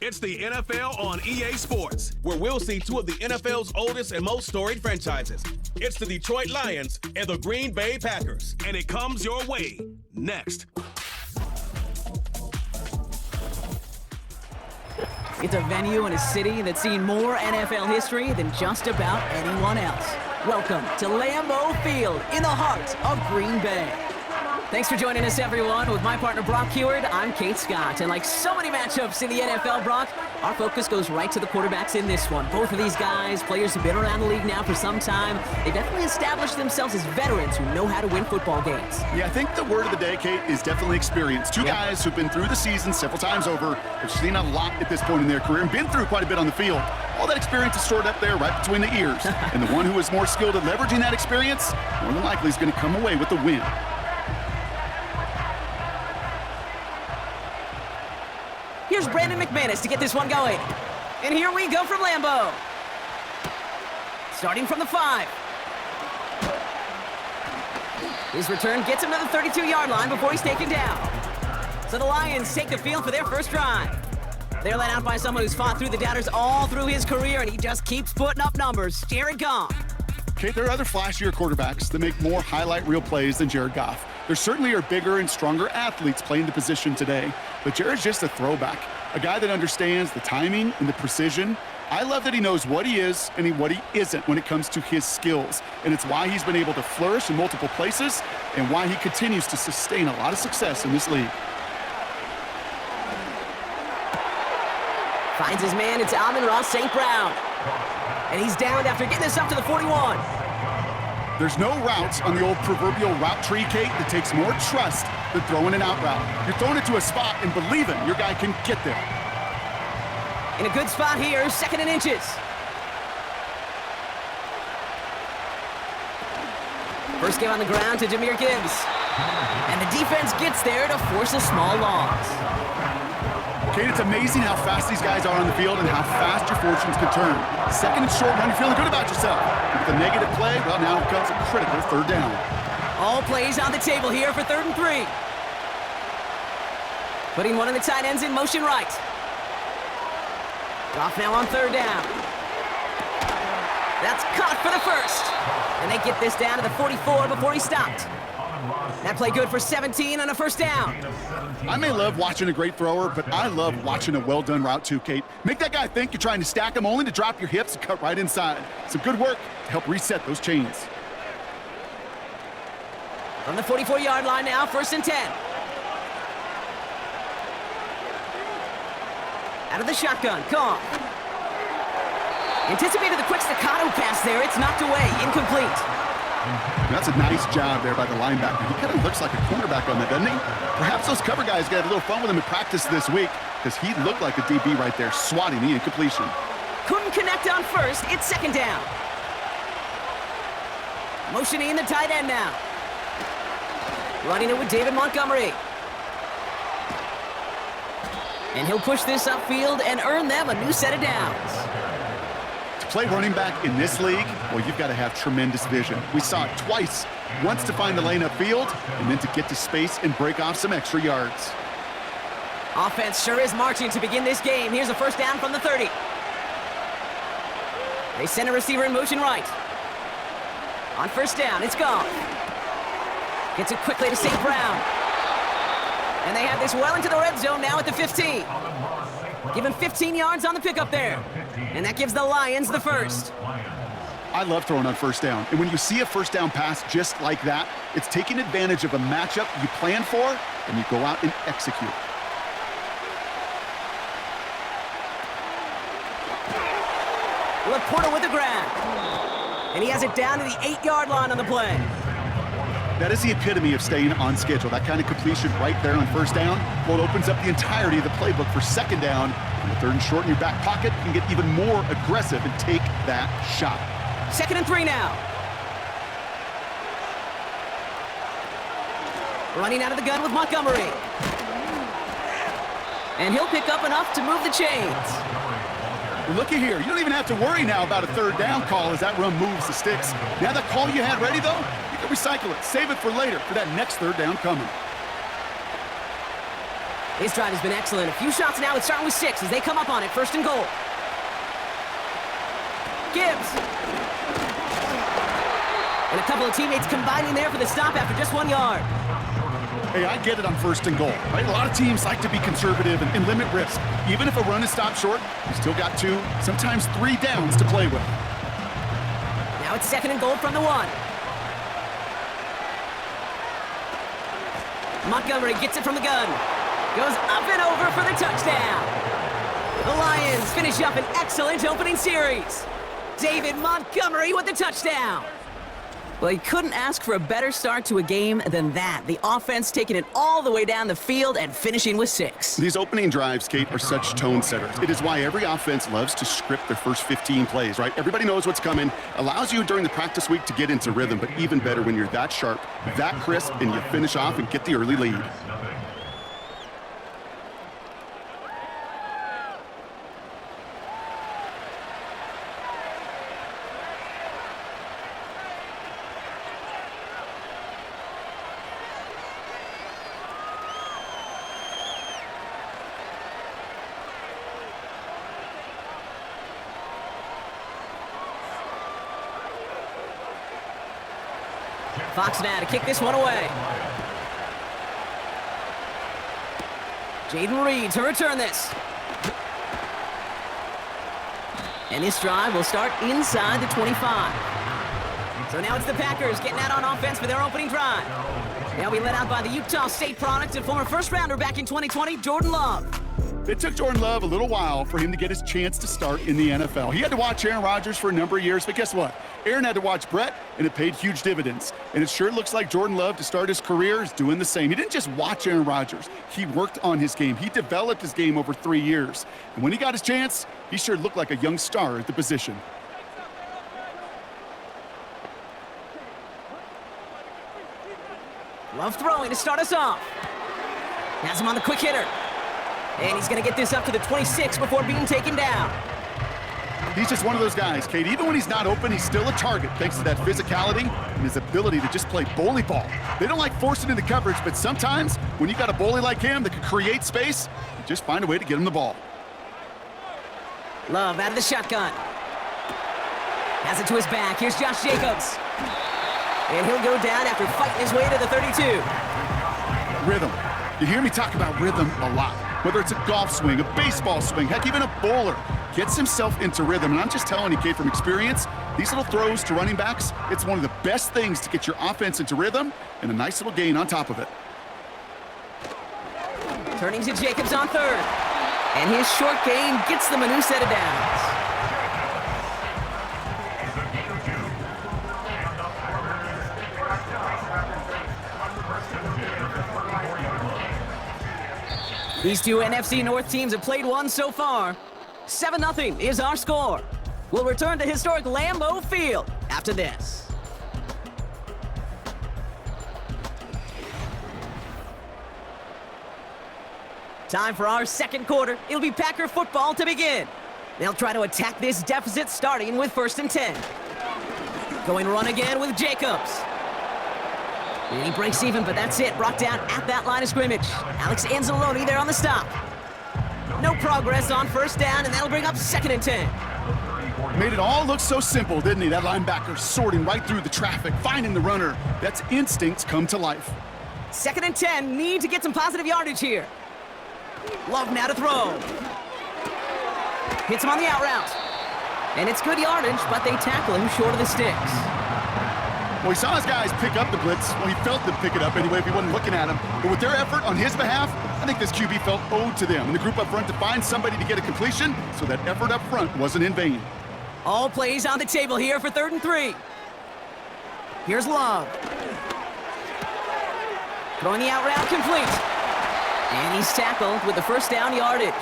It's the NFL on EA Sports, where we'll see two of the NFL's oldest and most storied franchises. It's the Detroit Lions and the Green Bay Packers, and it comes your way next. It's a venue in a city that's seen more NFL history than just about anyone else. Welcome to Lambeau Field in the heart of Green Bay. Thanks for joining us, everyone. With my partner, Brock Heward, I'm Kate Scott. And like so many matchups in the NFL, Brock, our focus goes right to the quarterbacks in this one. Both of these guys, players who've been around the league now for some time, they definitely established themselves as veterans who know how to win football games. Yeah, I think the word of the day, Kate, is definitely experience. Two guys who've been through the season several times over, have seen a lot at this point in their career, and been through quite a bit on the field. All that experience is stored up there right between the ears. And the one who is more skilled at leveraging that experience, more than likely is going to come away with the win. Here's Brandon McManus to get this one going. And here we go from Lambeau. Starting from the 5. His return gets him to the 32-yard line before he's taken down. So the Lions take the field for their first drive. They're led out by someone who's fought through the doubters all through his career, and he just keeps putting up numbers. Jared Goff. Kate, there are other flashier quarterbacks that make more highlight reel plays than Jared Goff. There certainly are bigger and stronger athletes playing the position today, but Jared's just a throwback, a guy that understands the timing and the precision. I love that he knows what he is and what he isn't when it comes to his skills, and it's why he's been able to flourish in multiple places and why he continues to sustain a lot of success in this league. Finds his man, it's Amon-Ra St. Brown. And he's downed after getting this up to the 41. There's no route on the old proverbial route tree, Kate, that takes more trust than throwing an out route. You're throwing it to a spot and believing your guy can get there. In a good spot here, 2nd and inches. First game on the ground to Jahmyr Gibbs. And the defense gets there to force a small loss. Kate, it's amazing how fast these guys are on the field and how fast your fortunes can turn. 2nd and short, when you're feeling good about yourself. With a negative play, well, now comes a critical 3rd down. All plays on the table here for 3rd and 3. Putting one of the tight ends in motion right. Goff now on 3rd down. That's caught for the first. And they get this down to the 44 before he stopped. That play good for 17 on a 1st down. I may love watching a great thrower, but I love watching a well-done route too, Kate. Make that guy think you're trying to stack him only to drop your hips and cut right inside. Some good work to help reset those chains. From the 44-yard line now, 1st and 10. Out of the shotgun, Goff. Anticipated the quick staccato pass there. It's knocked away, incomplete. That's a nice job there by the linebacker. He kind of looks like a cornerback on that, doesn't he? Perhaps those cover guys got a little fun with him in practice this week because he looked like a DB right there, swatting the incompletion. Couldn't connect on 1st. It's 2nd down. Motioning the tight end now. Running it with David Montgomery. And he'll push this upfield and earn them a new set of downs. Play running back in this league, well, you've got to have tremendous vision. We saw it twice, once to find the lane upfield, and then to get to space and break off some extra yards. Offense sure is marching to begin this game. Here's a 1st down from the 30. They send a receiver in motion right. On 1st down, it's Goff. Gets it quickly to St. Brown. And they have this well into the red zone now at the 15. Given 15 yards on the pickup there. And that gives the Lions the 1st. I love throwing on 1st down. And when you see a 1st down pass just like that, it's taking advantage of a matchup you plan for, and you go out and execute. Laporta with the grab. And he has it down to the 8-yard line on the play. That is the epitome of staying on schedule. That kind of completion right there on 1st down. Well, it opens up the entirety of the playbook for 2nd down. And the 3rd and short in your back pocket, you can get even more aggressive and take that shot. 2nd and 3 now. Running out of the gun with Montgomery. And he'll pick up enough to move the chains. Looky here, you don't even have to worry now about a 3rd down call as that run moves the sticks. Now that call you had ready, though, you can recycle it, save it for later for that next 3rd down coming. His drive has been excellent. A few shots now. It's starting with 6 as they come up on it. First and goal. Gibbs. And a couple of teammates combining there for the stop after just 1 yard. Hey, I get it on first and goal, right? A lot of teams like to be conservative and limit risk. Even if a run is stopped short, you still got 2, sometimes 3 downs to play with. Now it's second and goal from the 1. Montgomery gets it from the gun. Goes up and over for the touchdown. The Lions finish up an excellent opening series. David Montgomery with the touchdown. Well, you couldn't ask for a better start to a game than that. The offense taking it all the way down the field and finishing with 6. These opening drives, Kate, are such tone setters. It is why every offense loves to script their first 15 plays, right? Everybody knows what's coming, allows you during the practice week to get into rhythm, but even better when you're that sharp, that crisp, and you finish off and get the early lead. Fox now to kick this one away. Jaden Reed to return this. And this drive will start inside the 25. So now it's the Packers getting out on offense for their opening drive. They'll be led out by the Utah State product and former first-rounder back in 2020, Jordan Love. It took Jordan Love a little while for him to get his chance to start in the NFL. He had to watch Aaron Rodgers for a number of years, but guess what? Aaron had to watch Brett, and it paid huge dividends. And it sure looks like Jordan Love, to start his career, is doing the same. He didn't just watch Aaron Rodgers. He worked on his game. He developed his game over 3 years. And when he got his chance, he sure looked like a young star at the position. Love throwing to start us off. Has him on the quick hitter. And he's going to get this up to the 26 before being taken down. He's just one of those guys, Kate. Even when he's not open, he's still a target thanks to that physicality and his ability to just play bully ball. They don't like forcing into coverage, but sometimes when you got a bully like him that can create space, you just find a way to get him the ball. Love out of the shotgun. Has it to his back. Here's Josh Jacobs. And he'll go down after fighting his way to the 32. Rhythm. You hear me talk about rhythm a lot. Whether it's a golf swing, a baseball swing, heck, even a bowler gets himself into rhythm. And I'm just telling you, Kate, from experience, these little throws to running backs, it's one of the best things to get your offense into rhythm and a nice little gain on top of it. Turning to Jacobs on third. And his short gain gets them a new set of downs. These two NFC North teams have played one so far. 7-0 is our score. We'll return to historic Lambeau Field after this. Time for our second quarter. It'll be Packer football to begin. They'll try to attack this deficit starting with 1st and 10. Going run again with Jacobs. And he breaks even, but that's it. Brought down at that line of scrimmage. Alex Anzalone there on the stop. No progress on 1st down, and that'll bring up 2nd and 10. Made it all look so simple, didn't he? That linebacker sorting right through the traffic, finding the runner. That's instincts come to life. 2nd and 10, need to get some positive yardage here. Love now to throw. Hits him on the out route. And it's good yardage, but they tackle him short of the sticks. Well, he saw his guys pick up the blitz. Well, he felt them pick it up anyway if he wasn't looking at him. But with their effort on his behalf, I think this QB felt owed to them. And the group up front to find somebody to get a completion, so that effort up front wasn't in vain. All plays on the table here for 3rd and 3. Here's Love. Throwing the out route complete. And he's tackled with the 1st down yardage.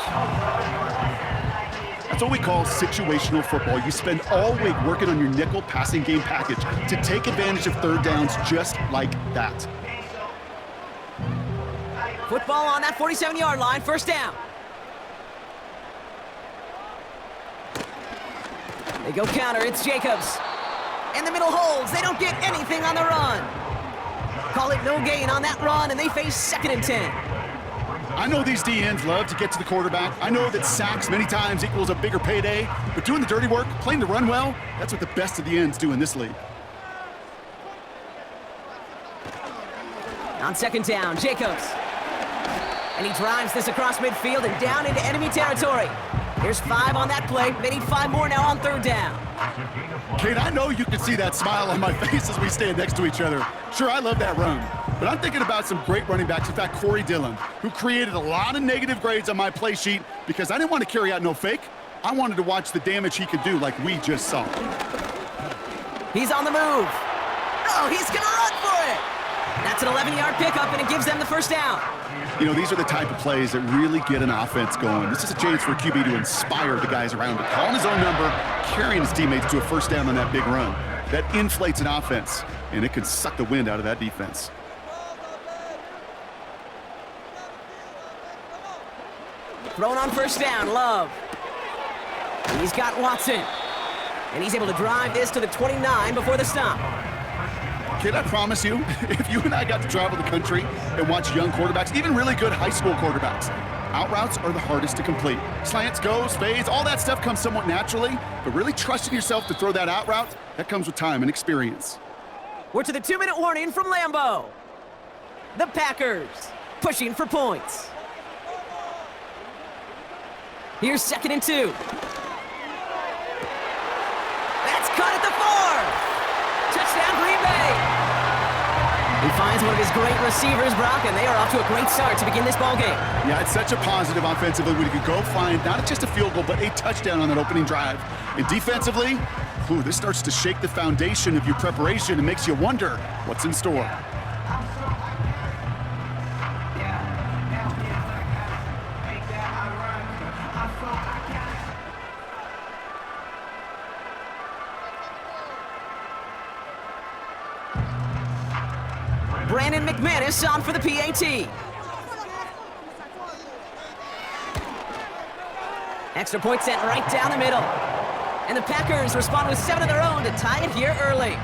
That's what we call situational football. You spend all week working on your nickel passing game package to take advantage of 3rd downs just like that. Football on that 47-yard line, 1st down. They go counter, it's Jacobs. And the middle holds, they don't get anything on the run. Call it no gain on that run, and they face 2nd and 10. I know these DNs love to get to the quarterback. I know that sacks many times equals a bigger payday, but doing the dirty work, playing the run well, that's what the best of the ends do in this league. On second down, Jacobs. And he drives this across midfield and down into enemy territory. Here's 5 on that play. They need 5 more now on third down. Kate, I know you can see that smile on my face as we stand next to each other. Sure, I love that run. But I'm thinking about some great running backs. In fact, Corey Dillon, who created a lot of negative grades on my play sheet because I didn't want to carry out no fake. I wanted to watch the damage he could do like we just saw. He's on the move. Oh, he's going to run for it. That's an 11-yard pickup, and it gives them the first down. You know, these are the type of plays that really get an offense going. This is a chance for a QB to inspire the guys around him, calling his own number, carrying his teammates to a first down on that big run. That inflates an offense, and it can suck the wind out of that defense. Thrown on first down, Love. And he's got Watson. And he's able to drive this to the 29 before the stop. Kid, I promise you, if you and I got to travel the country and watch young quarterbacks, even really good high school quarterbacks, out routes are the hardest to complete. Slants, goes, fades, all that stuff comes somewhat naturally, but really trusting yourself to throw that out route, that comes with time and experience. We're to the 2-minute warning from Lambeau. The Packers pushing for points. Here's 2nd and 2. That's caught at the 4. Touchdown, Green Bay. He finds one of his great receivers, Brock, and they are off to a great start to begin this ballgame. Yeah, it's such a positive offensively when you can go find not just a field goal, but a touchdown on that opening drive. And defensively, this starts to shake the foundation of your preparation and makes you wonder what's in store. Brandon McManus on for the PAT. Extra point sent right down the middle. And the Packers respond with 7 of their own to tie it here early.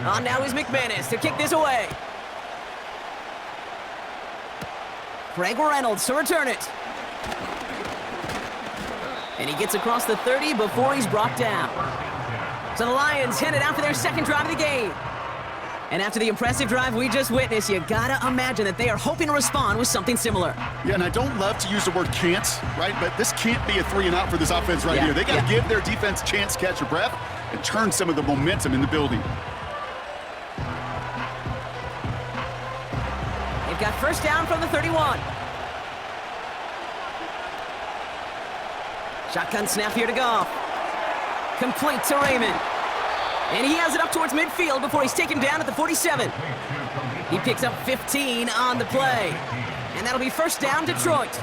On now is McManus to kick this away. Craig Reynolds to return it. And he gets across the 30 before he's brought down. So the Lions headed out for their second drive of the game. And after the impressive drive we just witnessed, you gotta imagine that they are hoping to respond with something similar. Yeah, and I don't love to use the word can't, right? But this can't be a 3 and out for this offense right here. They gotta give their defense a chance to catch their breath and turn some of the momentum in the building. Got first down from the 31. Shotgun snap here to Goff. Complete to Raymond. And he has it up towards midfield before he's taken down at the 47. He picks up 15 on the play. And that'll be first down, Detroit.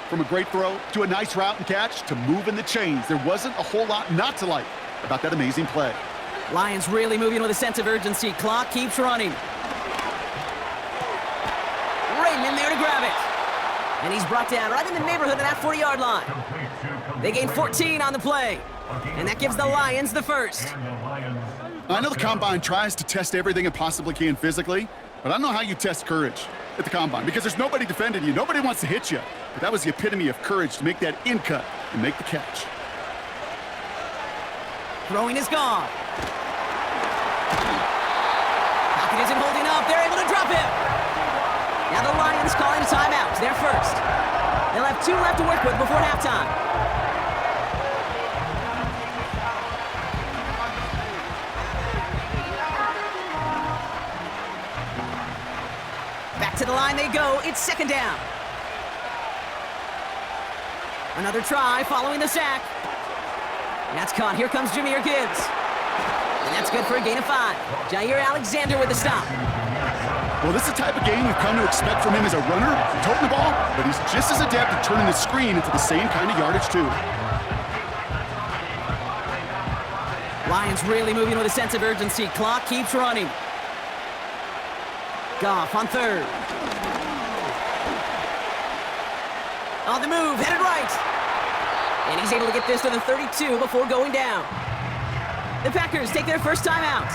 From a great throw to a nice route and catch to moving the chains, there wasn't a whole lot not to like about that amazing play. Lions really moving with a sense of urgency. Clock keeps running. In there to grab it. And he's brought down right in the neighborhood of that 40-yard line. They gain 14 on the play. And that gives the Lions the first. I know the Combine tries to test everything it possibly can physically, but I don't know how you test courage at the Combine because there's nobody defending you. Nobody wants to hit you. But that was the epitome of courage to make that in cut and make the catch. Throwing is gone. Pocket isn't holding up. They're able to drop him. Now the Lions calling a timeout. They're first. They'll have 2 left to work with before halftime. Back to the line they go. It's 2nd down. Another try following the sack. And that's caught. Here comes Jahmyr Gibbs. And that's good for a gain of 5. Jair Alexander with the stop. Well, this is the type of game we've come to expect from him as a runner, toting the ball, but he's just as adept at turning the screen into the same kind of yardage, too. Lions really moving with a sense of urgency. Clock keeps running. Goff on third. On the move, headed right. And he's able to get this to the 32 before going down. The Packers take their first time out.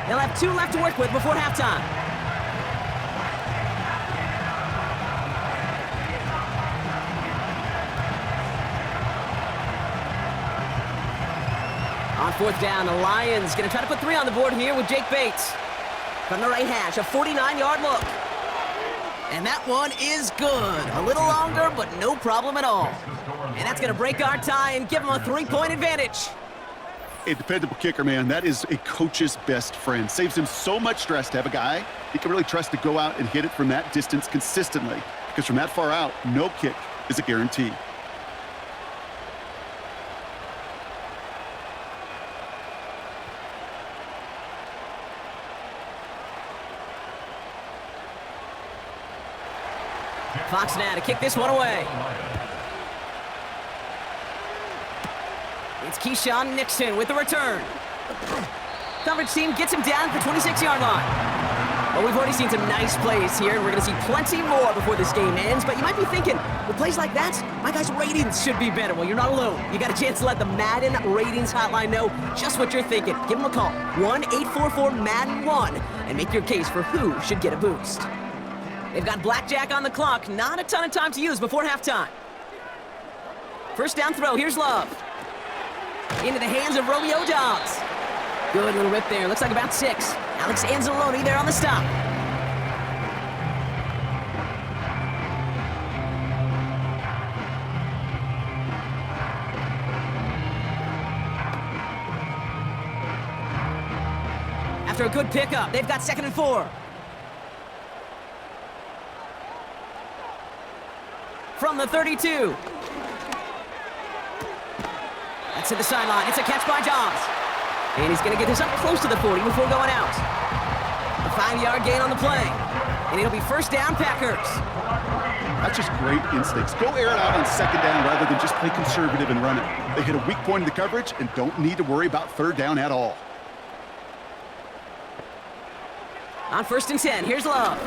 They'll have 2 left to work with before halftime. On fourth down, the Lions going to try to put 3 on the board here with Jake Bates. From the right hash, a 49-yard look. And that one is good. A little longer, but no problem at all. And that's going to break our tie and give them a 3-point advantage. A dependable kicker, man. That is a coach's best friend. Saves him so much stress to have a guy he can really trust to go out and hit it from that distance consistently. Because from that far out, no kick is a guarantee. Fox now to kick this one away. It's Keyshawn Nixon with the return. Coverage team gets him down at the 26-yard line. Well, we've already seen some nice plays here, and we're going to see plenty more before this game ends. But you might be thinking, with plays like that, my guys' ratings should be better. Well, you're not alone. You got a chance to let the Madden Ratings Hotline know just what you're thinking. Give them a call, 1-844-MADDEN-1, and make your case for who should get a boost. They've got blackjack on the clock. Not a ton of time to use before halftime. First down throw. Here's Love. Into the hands of Romeo Dobbs. Good little rip there. Looks like about 6. Alex Anzalone there on the stop. After a good pickup, they've got 2nd and 4. From the 32. That's to the sideline. It's a catch by Dobbs. And he's going to get this up close to the 40 before going out. A 5-yard gain on the play. And it'll be first down, Packers. That's just great instincts. Go air it out on 2nd down rather than just play conservative and run it. They hit a weak point in the coverage and don't need to worry about 3rd down at all. On 1st and 10, here's Love.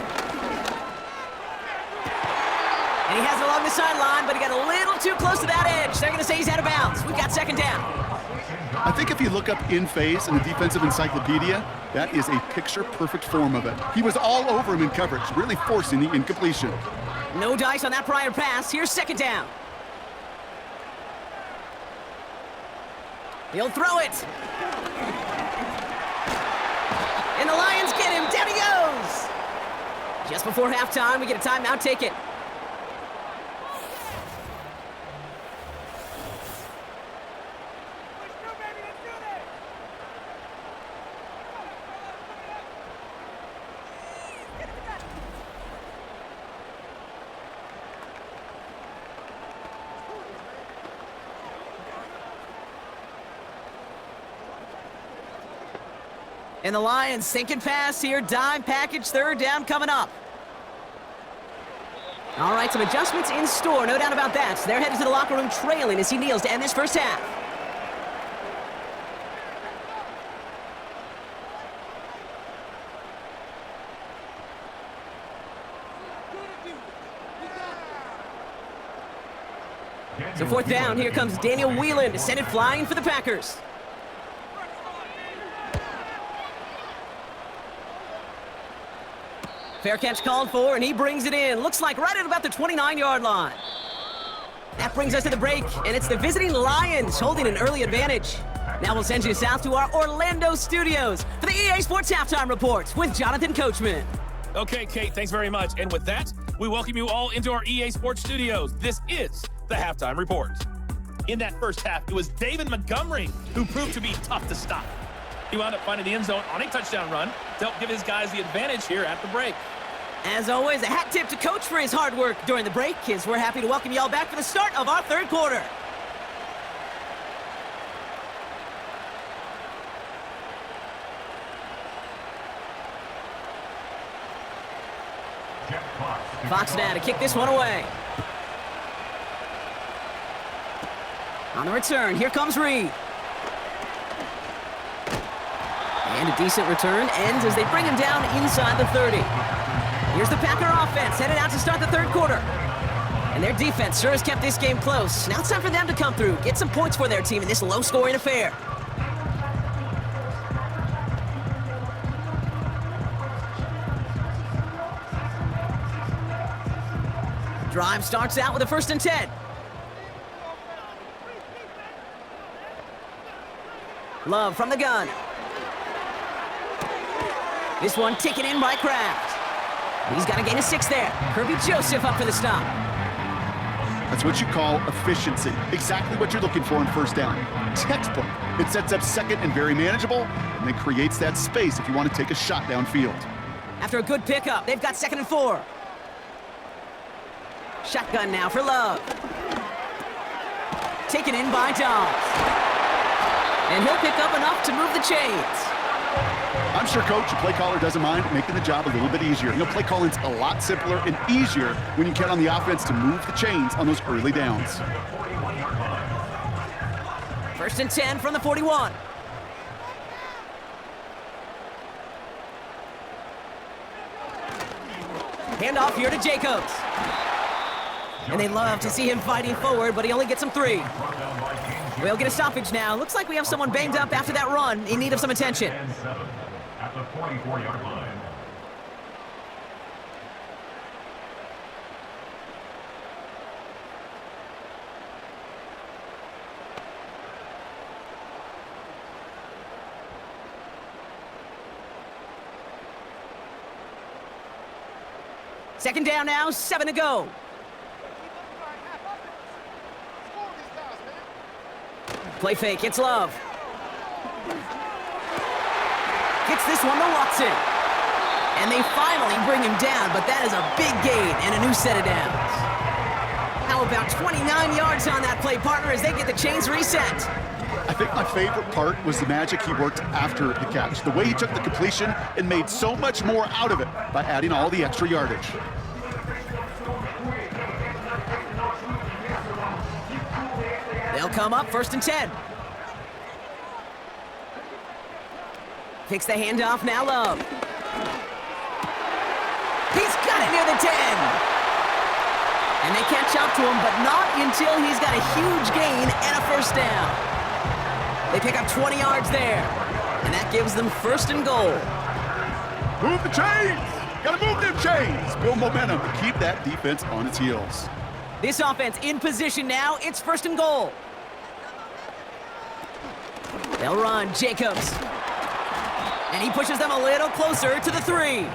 And he has it along the sideline, but he got a little too close to that edge. They're going to say he's out of bounds. We've got 2nd down. I think if you look up in phase in the defensive encyclopedia, that is a picture-perfect form of it. He was all over him in coverage, really forcing the incompletion. No dice on that prior pass. Here's 2nd down. He'll throw it. And the Lions get him. Down he goes. Just before halftime, we get a timeout. Take it. And the Lions sinking pass here, dime package, 3rd down coming up. All right, some adjustments in store, no doubt about that. They're headed to the locker room trailing as he kneels to end this first half. So 4th down, here comes Daniel Whelan to send it flying for the Packers. Fair catch called for, and he brings it in. Looks like right at about the 29-yard line. That brings us to the break, and it's the visiting Lions holding an early advantage. Now we'll send you south to our Orlando studios for the EA Sports Halftime Report with Jonathan Coachman. Okay, Kate, thanks very much. And with that, we welcome you all into our EA Sports studios. This is the Halftime Report. In that first half, it was David Montgomery who proved to be tough to stop. He wound up finding the end zone on a touchdown run to help give his guys the advantage here at the break. As always, a hat tip to Coach for his hard work during the break, as we're happy to welcome y'all back for the start of our 3rd quarter. Fox now to kick this one away. On the return, here comes Reed. And a decent return ends as they bring him down inside the 30. Here's the Packer offense headed out to start the third quarter. And their defense sure has kept this game close. Now it's time for them to come through, get some points for their team in this low-scoring affair. Drive starts out with a 1st and 10. Love from the gun. This one taken in by Kraft. He's got to gain a 6 there. Kirby Joseph up for the stop. That's what you call efficiency. Exactly what you're looking for in first down. Textbook. It sets up second and very manageable, and then creates that space if you want to take a shot downfield. After a good pickup, they've got 2nd and 4. Shotgun now for Love. Taken in by Dobbs. And he'll pick up enough to move the chains. I'm sure Coach, the play caller, doesn't mind making the job a little bit easier. You know, play calling's a lot simpler and easier when you count on the offense to move the chains on those early downs. 1st and 10 from the 41. Handoff here to Jacobs. And they love to see him fighting forward, but he only gets him 3. We'll get a stoppage now. Looks like we have someone banged up after that run in need of some attention. At the 44-yard line. Second down now, 7 to go. Play fake, it's Love. Gets this one to Watson. And they finally bring him down, but that is a big gain and a new set of downs. How about 29 yards on that play, partner, as they get the chains reset? I think my favorite part was the magic he worked after the catch. The way he took the completion and made so much more out of it by adding all the extra yardage. They'll come up 1st and 10. Takes the handoff, now Love. He's got it near the 10. And they catch up to him, but not until he's got a huge gain and a 1st down. They pick up 20 yards there. And that gives them 1st and goal. Move the chains! Gotta move them chains! Build momentum to keep that defense on its heels. This offense in position now. It's 1st and goal. They'll run, Jacobs. And he pushes them a little closer to the 3.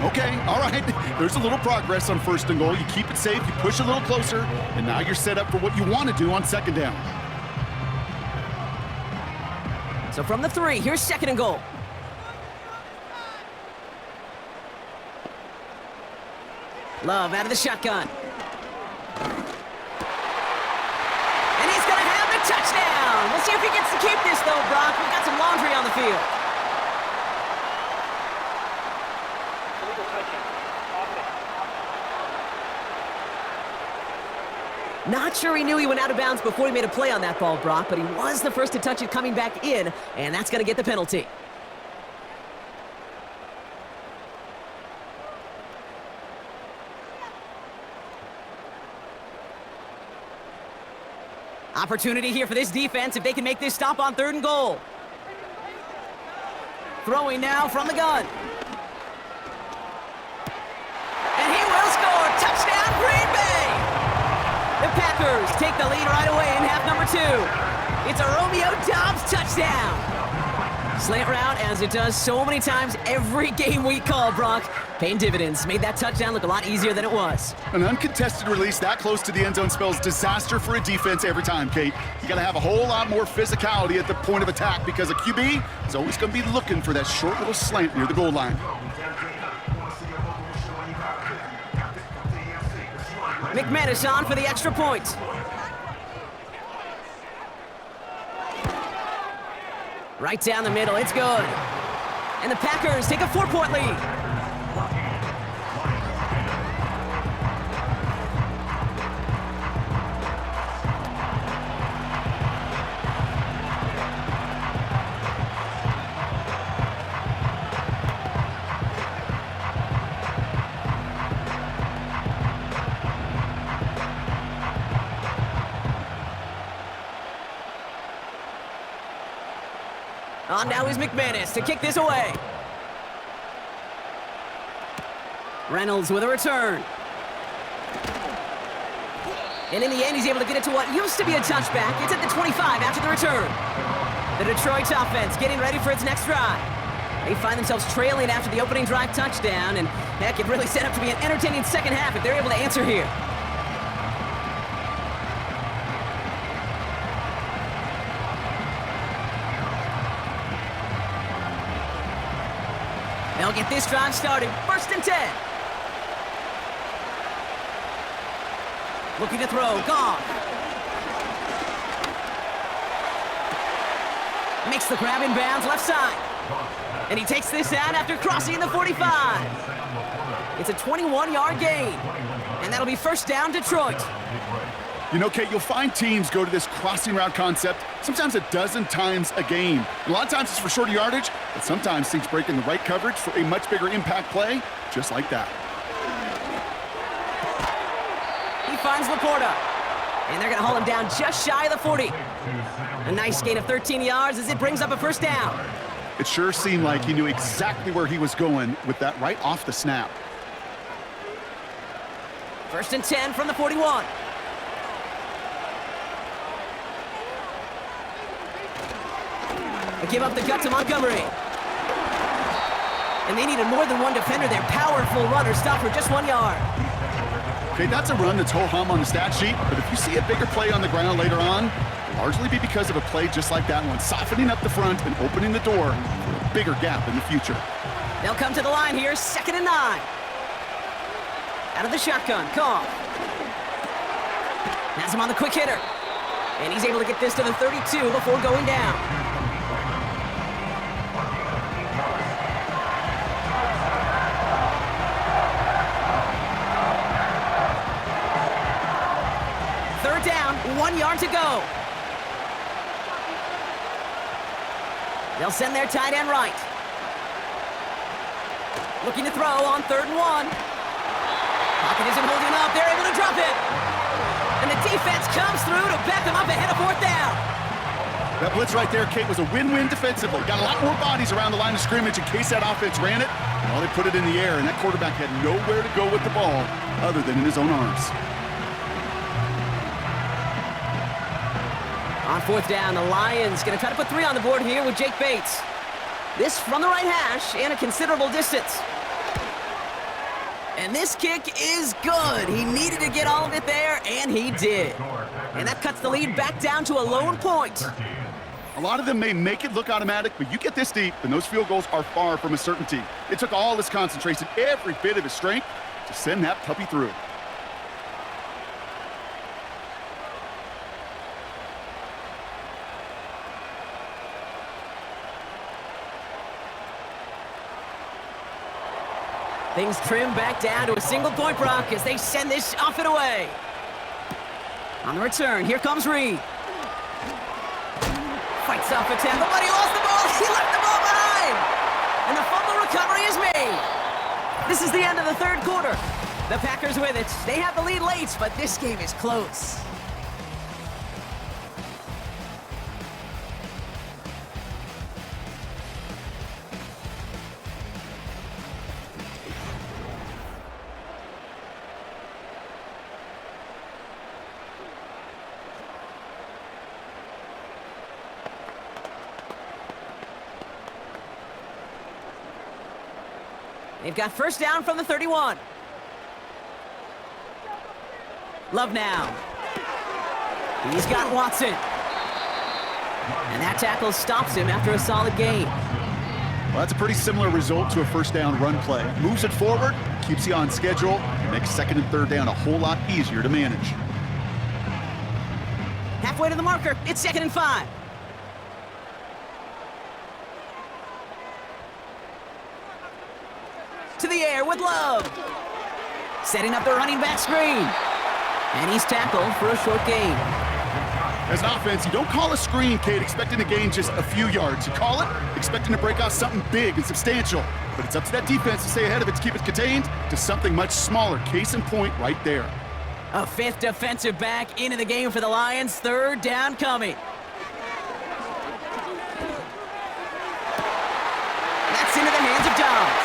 Okay, all right. There's a little progress on 1st and goal. You keep it safe, you push a little closer, and now you're set up for what you want to do on 2nd down. So from the 3, here's 2nd and goal. Love out of the shotgun. And he's going to have the touchdown. We'll see if he gets to keep this, though, Brock. We've got some laundry on the field. Not sure he knew he went out of bounds before he made a play on that ball, Brock, but he was the first to touch it coming back in, and that's going to get the penalty. Opportunity here for this defense if they can make this stop on 3rd and goal. Throwing now from the gun. And he will score. Touchdown, Green Bay! The Packers take the lead right away in half number 2. It's a Romeo Doubs touchdown. Slant route, as it does so many times every game we call, Brock. Paying dividends. Made that touchdown look a lot easier than it was. An uncontested release that close to the end zone spells disaster for a defense every time, Kate. You got to have a whole lot more physicality at the point of attack because a QB is always going to be looking for that short little slant near the goal line. McManus on for the extra point. Right down the middle, it's good. And the Packers take a 4-point lead. On now is McManus to kick this away. Reynolds with a return. And in the end, he's able to get it to what used to be a touchback. It's at the 25 after the return. The Detroit offense getting ready for its next drive. They find themselves trailing after the opening drive touchdown, and heck, it really set up to be an entertaining second half if they're able to answer here. They'll get this drive started. 1st and 10. Looking to throw. Goff. Makes the grab in bounds left side. And he takes this out after crossing the 45. It's a 21-yard gain. And that'll be 1st down, Detroit. You know, Kate, you'll find teams go to this crossing route concept sometimes a dozen times a game. A lot of times it's for shorter yardage, but sometimes teams break in the right coverage for a much bigger impact play, just like that. He finds Laporta. And they're going to hold him down just shy of the 40. A nice gain of 13 yards as it brings up a 1st down. It sure seemed like he knew exactly where he was going with that right off the snap. 1st and 10 from the 41. They give up the gut to Montgomery. And they needed more than one defender. Their powerful runner stopped for just 1 yard. Okay, that's a run that's ho-hum on the stat sheet, but if you see a bigger play on the ground later on, it'll largely be because of a play just like that one, softening up the front and opening the door for a bigger gap in the future. They'll come to the line here, 2nd and 9. Out of the shotgun, Goff. Has him on the quick hitter. And he's able to get this to the 32 before going down. Down, 1 yard to go. They'll send their tight end right. Looking to throw on 3rd and 1. Pocket isn't holding up. They're able to drop it. And the defense comes through to back them up ahead of 4th down. That blitz right there, Kate, was a win-win defensively. Got a lot more bodies around the line of scrimmage in case that offense ran it. Well, they put it in the air, and that quarterback had nowhere to go with the ball other than in his own arms. On 4th down, the Lions going to try to put 3 on the board here with Jake Bates. This from the right hash and a considerable distance. And this kick is good. He needed to get all of it there, and he did. And that cuts the lead back down to a lone point. A lot of them may make it look automatic, but you get this deep, and those field goals are far from a certainty. It took all his concentration, every bit of his strength, to send that puppy through. Things trim back down to a single-point Brock as they send this off and away. On the return, here comes Reed. Fights off a tackle, but he lost the ball. He left the ball behind. And the fumble recovery is made. This is the end of the 3rd quarter. The Packers with it. They have the lead late, but this game is close. They've got 1st down from the 31. Love now. He's got Watson. And that tackle stops him after a solid gain. Well, that's a pretty similar result to a 1st down run play. Moves it forward, keeps you on schedule, and makes 2nd and 3rd down a whole lot easier to manage. Halfway to the marker, it's 2nd and 5. To the air with Love. Setting up the running back screen. And he's tackled for a short gain. As an offense, you don't call a screen, Kate, expecting to gain just a few yards. You call it expecting to break out something big and substantial. But it's up to that defense to stay ahead of it, to keep it contained to something much smaller. Case in point right there. A 5th defensive back into the game for the Lions. 3rd down coming. That's into the hands of Dobbs.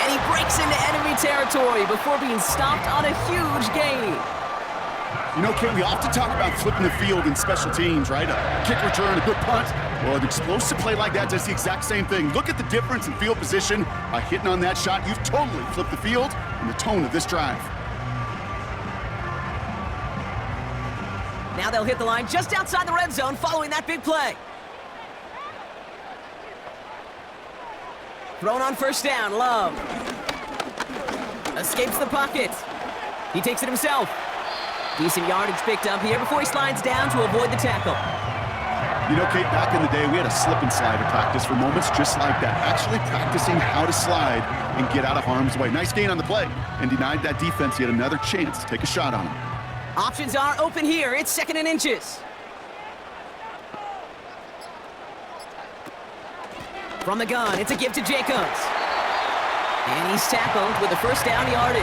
And he breaks into enemy territory before being stopped on a huge gain. You know, Kate, we often talk about flipping the field in special teams, right? A kick return, a good punt. Well, an explosive play like that does the exact same thing. Look at the difference in field position. By hitting on that shot, you've totally flipped the field and the tone of this drive. Now they'll hit the line just outside the red zone following that big play. Thrown on first down, Love. Escapes the pocket. He takes it himself. Decent yardage picked up here before he slides down to avoid the tackle. You know, Kate, back in the day, we had a slip and slide at practice for moments just like that. Actually practicing how to slide and get out of harm's way. Nice gain on the play and denied that defense yet another chance to take a shot on him. Options are open here. It's 2nd and inches. From the gun, it's a give to Jacobs. And he's tackled with the first down yardage.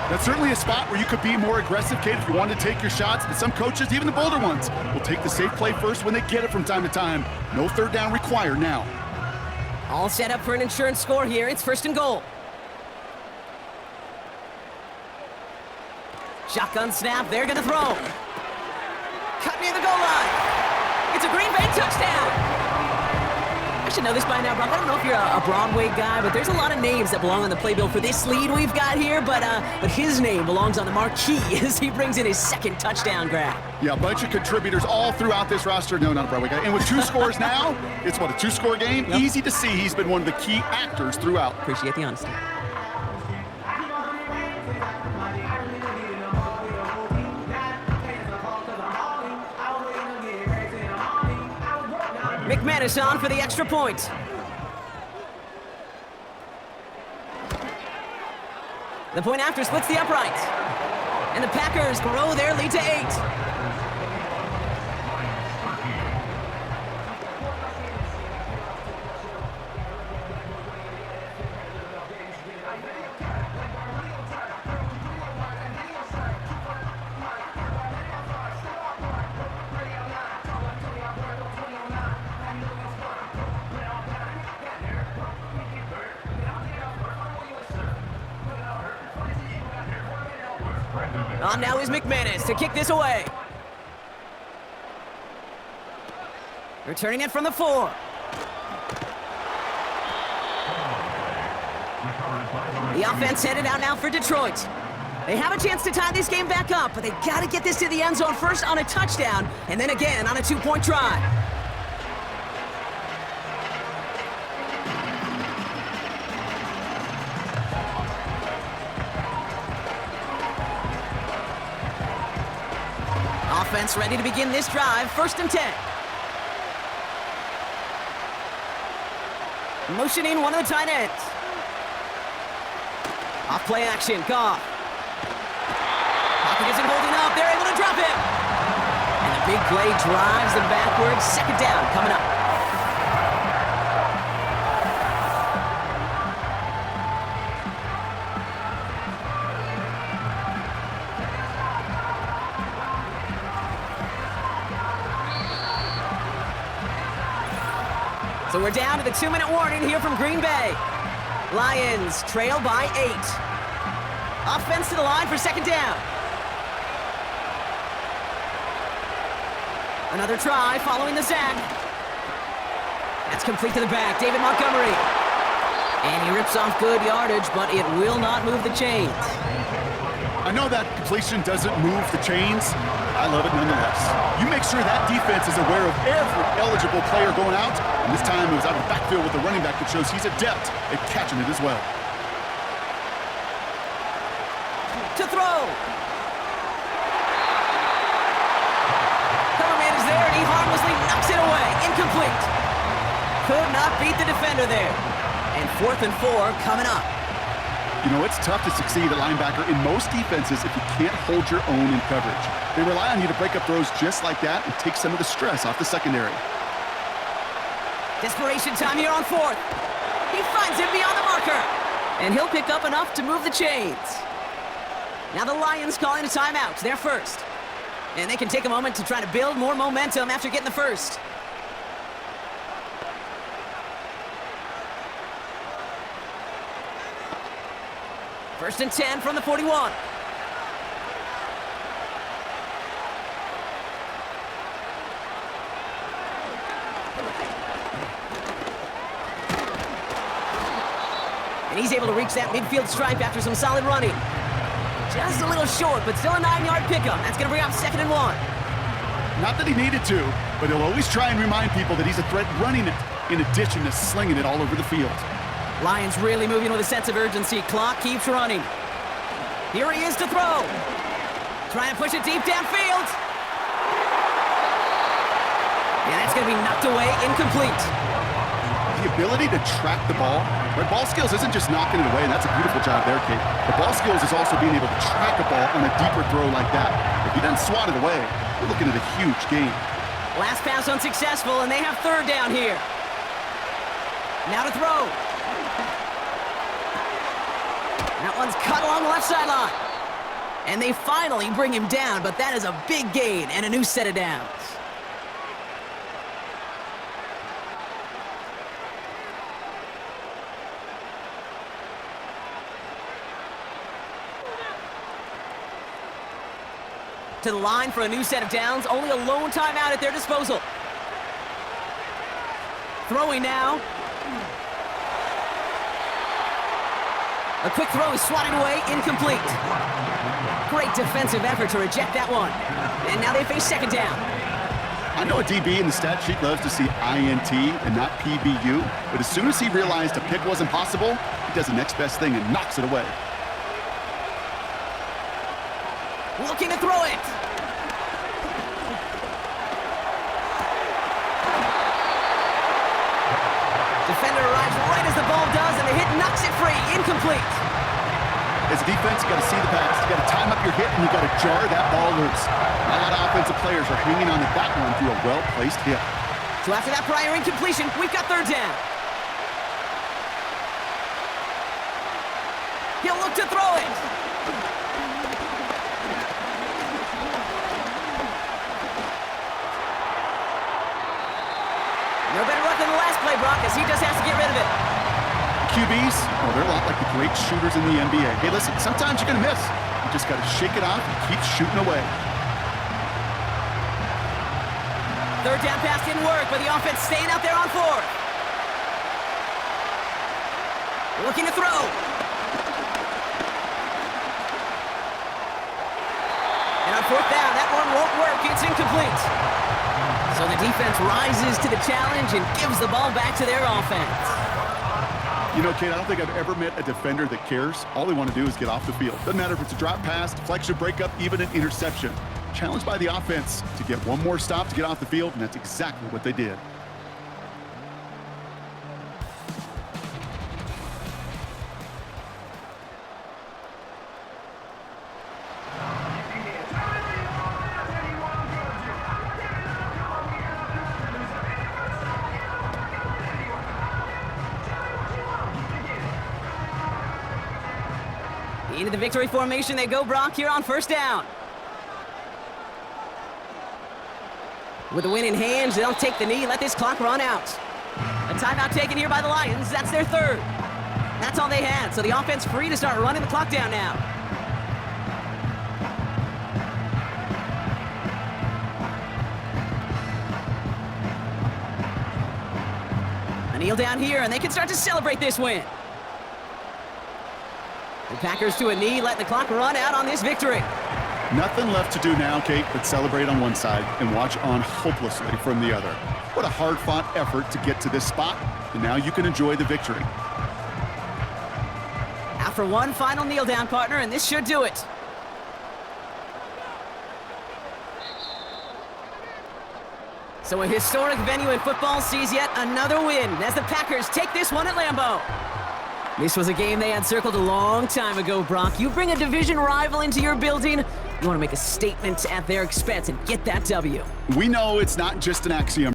That's certainly a spot where you could be more aggressive, Kate, if you want to take your shots. But some coaches, even the bolder ones, will take the safe play first when they get it from time to time. No third down required now. All set up for an insurance score here. It's 1st and goal. Shotgun snap. They're going to throw. Cut near the goal line. It's a Green Bay touchdown. I should know this by now, Brock. I don't know if you're a Broadway guy, but there's a lot of names that belong on the playbill for this lead we've got here, but his name belongs on the marquee as he brings in his 2nd touchdown grab. Yeah, a bunch of contributors all throughout this roster. No, not a Broadway guy. And with 2 scores now, it's what, a 2-score game? Yep. Easy to see he's been one of the key actors throughout. Appreciate the honesty. McManus on for the extra point. The point after splits the uprights. And the Packers grow their lead to 8. On now is McManus to kick this away. Returning it from the 4. The offense headed out now for Detroit. They have a chance to tie this game back up, but they got to get this to the end zone first on a touchdown, and then again on a 2-point try. Offense ready to begin this drive, 1st and 10. Motioning one of the tight ends. Off play action, Goff. Pocket isn't holding up, they're able to drop him. And the big play drives them backwards, 2nd down coming up. So we're down to the 2-minute warning here from Green Bay. Lions trail by 8. Offense to the line for 2nd down. Another try following the sack. That's complete to the back, David Montgomery. And he rips off good yardage, but it will not move the chains. I know that completion doesn't move the chains. I love it nonetheless. You make sure that defense is aware of every eligible player going out. And this time it was out of the backfield with the running back that shows he's adept at catching it as well. To throw. Coverman is there, and he harmlessly knocks it away. Incomplete. Could not beat the defender there. And 4th and 4 coming up. You know, it's tough to succeed at linebacker in most defenses if you can't hold your own in coverage. They rely on you to break up throws just like that and take some of the stress off the secondary. Desperation time here on 4th. He finds him beyond the marker. And he'll pick up enough to move the chains. Now the Lions calling a timeout. They're first. And they can take a moment to try to build more momentum after getting the first. First and 10 from the 41. And he's able to reach that midfield stripe after some solid running. Just a little short, but still a 9-yard pickup. That's going to bring up 2nd and 1. Not that he needed to, but he'll always try and remind people that he's a threat running it, in addition to slinging it all over the field. Lions really moving with a sense of urgency. Clock keeps running. Here he is to throw. Trying to push it deep downfield. Yeah, that's going to be knocked away, incomplete. The ability to track the ball, right? Ball skills isn't just knocking it away, and that's a beautiful job there, Kate. The ball skills is also being able to track a ball on a deeper throw like that. If he doesn't swat it away, we're looking at a huge gain. Last pass unsuccessful, and they have 3rd down here. Now to throw. That one's cut along the left sideline. And they finally bring him down, but that is a big gain and a new set of downs. To the line for a new set of downs. Only a lone timeout at their disposal. Throwing now. A quick throw is swatted away, incomplete. Great defensive effort to reject that one. And now they face 2nd down. I know a DB in the stat sheet loves to see INT and not PBU, but as soon as he realized a pick wasn't possible, he does the next best thing and knocks it away. Looking to throw it. Defender arrives right as the ball does, and the hit knocks it free. Incomplete. As a defense, you got to see the pass. You got to time up your hit, and you got to jar that ball loose. A lot of offensive players are hanging on to that one through a well-placed hit. So after that prior incompletion, we've got 3rd down. He'll look to throw it. No better luck than the last play, Brock, as he just has to get rid of it. QBs, oh, they're a lot like the great shooters in the NBA. Hey, listen, sometimes you're going to miss. You just got to shake it off and keep shooting away. 3rd down pass didn't work, but the offense staying out there on 4th. Looking to throw. And on 4th down, that one won't work. It's incomplete. So the defense rises to the challenge and gives the ball back to their offense. You know, Kate, I don't think I've ever met a defender that cares. All they want to do is get off the field. Doesn't matter if it's a drop pass, deflection, breakup, even an interception. Challenged by the offense to get one more stop to get off the field, and that's exactly what they did. Into the victory formation they go, Brock, here on 1st down. With the win in hand, they'll take the knee, let this clock run out. A timeout taken here by the Lions. That's their 3rd. That's all they had, so the offense free to start running the clock down now. A kneel down here, and they can start to celebrate this win. The Packers to a knee, letting the clock run out on this victory. Nothing left to do now, Kate, but celebrate on one side and watch on hopelessly from the other. What a hard-fought effort to get to this spot, and now you can enjoy the victory. Out for one final kneel down, partner, and this should do it. So a historic venue in football sees yet another win as the Packers take this one at Lambeau. This was a game they had circled a long time ago, Brock. You bring a division rival into your building, you want to make a statement at their expense and get that W. We know it's not just an axiom.